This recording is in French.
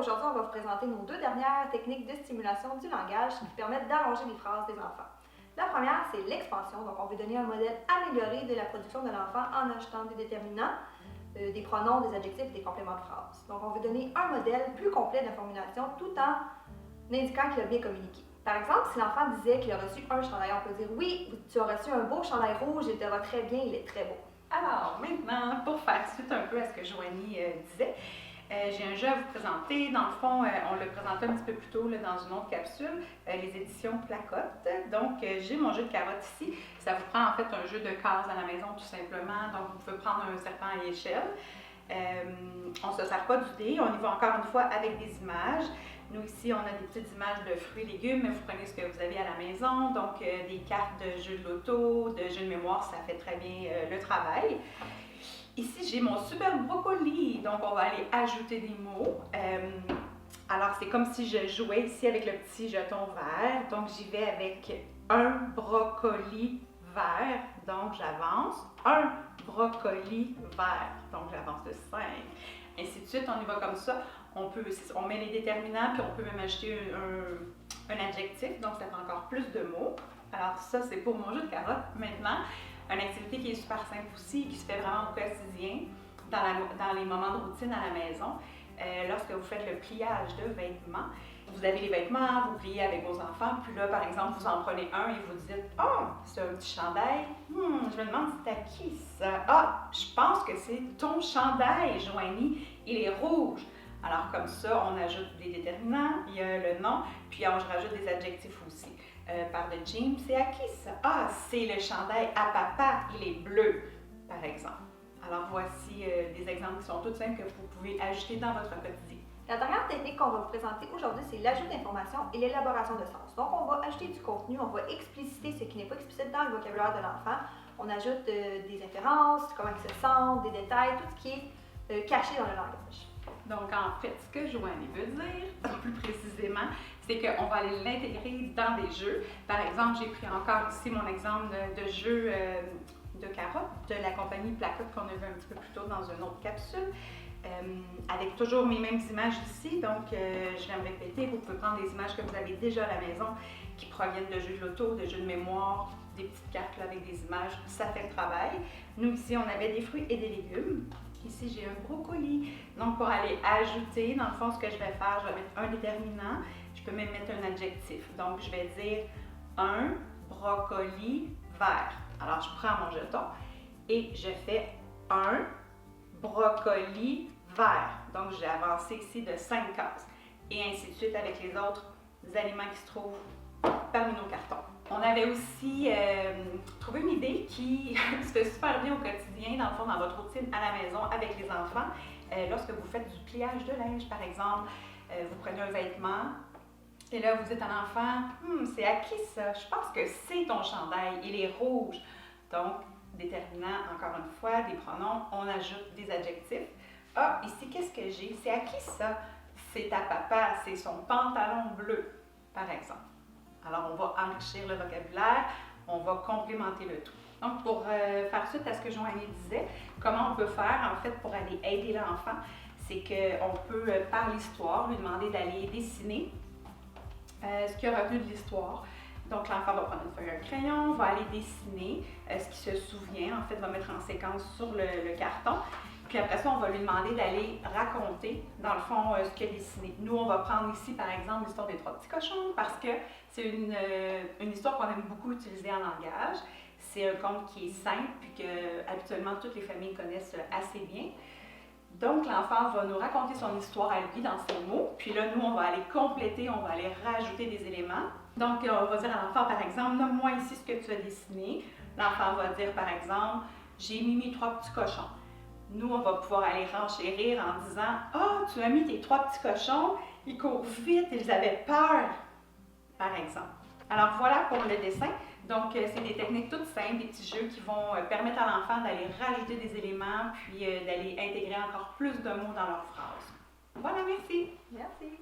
aujourd'hui, on va vous présenter nos deux dernières techniques de stimulation du langage qui permettent d'arranger les phrases des enfants. La première, c'est l'expansion. Donc, on veut donner un modèle amélioré de la production de l'enfant en ajoutant des déterminants, des pronoms, des adjectifs et des compléments de phrase. Donc, on veut donner un modèle plus complet de la formulation tout en indiquant qu'il a bien communiqué. Par exemple, si l'enfant disait qu'il a reçu un chandail, on peut dire « Oui, tu as reçu un beau chandail rouge, il te va très bien, il est très beau. » Alors, maintenant, pour faire suite un peu à ce que Joanie disait, j'ai un jeu à vous présenter. Dans le fond, on l'a présenté un petit peu plus tôt là, dans une autre capsule, les éditions Placotte. Donc, j'ai mon jeu de carottes ici. Ça vous prend en fait un jeu de cases à la maison tout simplement. Donc, vous pouvez prendre un serpent à l'échelle. On ne se sert pas du dé, on y va encore une fois avec des images. Nous ici, on a des petites images de fruits et légumes, mais vous prenez ce que vous avez à la maison. Donc, des cartes de jeux de loto, de jeux de mémoire, ça fait très bien le travail. Ici, j'ai mon super brocoli, donc on va aller ajouter des mots. Alors, c'est comme si je jouais ici avec le petit jeton vert. Donc, j'y vais avec un brocoli vert, donc j'avance. Un brocoli vert, donc j'avance de 5. Ainsi de suite, on y va comme ça. On met les déterminants, puis on peut même ajouter un adjectif, donc ça fait encore plus de mots. Alors ça, c'est pour mon jeu de carottes. Maintenant, une activité qui est super simple aussi, qui se fait vraiment au quotidien, dans les moments de routine à la maison. Lorsque vous faites le pliage de vêtements, vous avez les vêtements, vous pliez avec vos enfants, puis là, par exemple, vous en prenez un et vous dites « Oh, c'est un petit chandail. Je me demande si c'est à qui ça? Ah, je pense que c'est ton chandail, Joanie, il est rouge. » Alors comme ça, on ajoute des déterminants, il y a le nom, puis je rajoute des adjectifs aussi. Par de jeans, c'est à qui ça? Ah, c'est le chandail à papa, il est bleu, par exemple. Alors voici des exemples qui sont tout simples que vous pouvez ajouter dans votre quotidien. La dernière technique qu'on va vous présenter aujourd'hui, c'est l'ajout d'informations et l'élaboration de sens. Donc, on va ajouter du contenu, on va expliciter ce qui n'est pas explicite dans le vocabulaire de l'enfant. On ajoute des références, comment il se sent, des détails, tout ce qui est caché dans le langage. Donc, en fait, ce que Joanie veut dire, plus précisément, c'est qu'on va aller l'intégrer dans des jeux. Par exemple, j'ai pris encore ici mon exemple de jeu de carottes de la compagnie Placotte qu'on a vu un petit peu plus tôt dans une autre capsule. Avec toujours mes mêmes images ici, donc je vais me répéter, vous pouvez prendre des images que vous avez déjà à la maison qui proviennent de jeux de loto, de jeux de mémoire, des petites cartes là, avec des images, ça fait le travail. Nous ici, on avait des fruits et des légumes. Ici, j'ai un brocoli. Donc, pour aller ajouter, dans le fond, ce que je vais faire, je vais mettre un déterminant. Je peux même mettre un adjectif. Donc, je vais dire un brocoli vert. Alors, je prends mon jeton et je fais un brocoli vert. Donc, j'ai avancé ici de 5 cases. Et ainsi de suite avec les autres aliments qui se trouvent parmi nos cartons. On avait aussi trouvé une idée qui se fait super bien au quotidien, dans le fond, dans votre routine à la maison avec les enfants. Lorsque vous faites du pliage de linge, par exemple, vous prenez un vêtement et là, vous dites à l'enfant « c'est à qui ça? Je pense que c'est ton chandail, il est rouge. » Donc, déterminant, encore une fois, des pronoms, on ajoute des adjectifs. Ah, ici, qu'est-ce que j'ai? C'est à qui ça? C'est à papa, c'est son pantalon bleu, par exemple. Alors, on va enrichir le vocabulaire, on va complémenter le tout. Donc, pour faire suite à ce que Joanie disait, comment on peut faire, en fait, pour aller aider l'enfant, c'est qu'on peut, par l'histoire, lui demander d'aller dessiner ce qu'il a retenu de l'histoire. Donc, l'enfant va prendre une feuille et un crayon, va aller dessiner ce qu'il se souvient, en fait, va mettre en séquence sur le carton. Puis après ça, on va lui demander d'aller raconter, dans le fond, ce qu'il a dessiné. Nous, on va prendre ici, par exemple, l'histoire des 3 petits cochons, parce que c'est une histoire qu'on aime beaucoup utiliser en langage. C'est un conte qui est simple, puis que habituellement toutes les familles connaissent assez bien. Donc, l'enfant va nous raconter son histoire à lui dans ses mots. Puis là, nous, on va aller compléter, on va aller rajouter des éléments. Donc, on va dire à l'enfant, par exemple, nomme-moi ici ce que tu as dessiné. L'enfant va dire, par exemple, j'ai mis mes 3 petits cochons. Nous, on va pouvoir aller renchérir en disant « Ah, tu as mis tes 3 petits cochons, ils courent vite, ils avaient peur », par exemple. Alors voilà pour le dessin. Donc, c'est des techniques toutes simples, des petits jeux qui vont permettre à l'enfant d'aller rajouter des éléments puis d'aller intégrer encore plus de mots dans leurs phrases. Voilà, merci! Merci!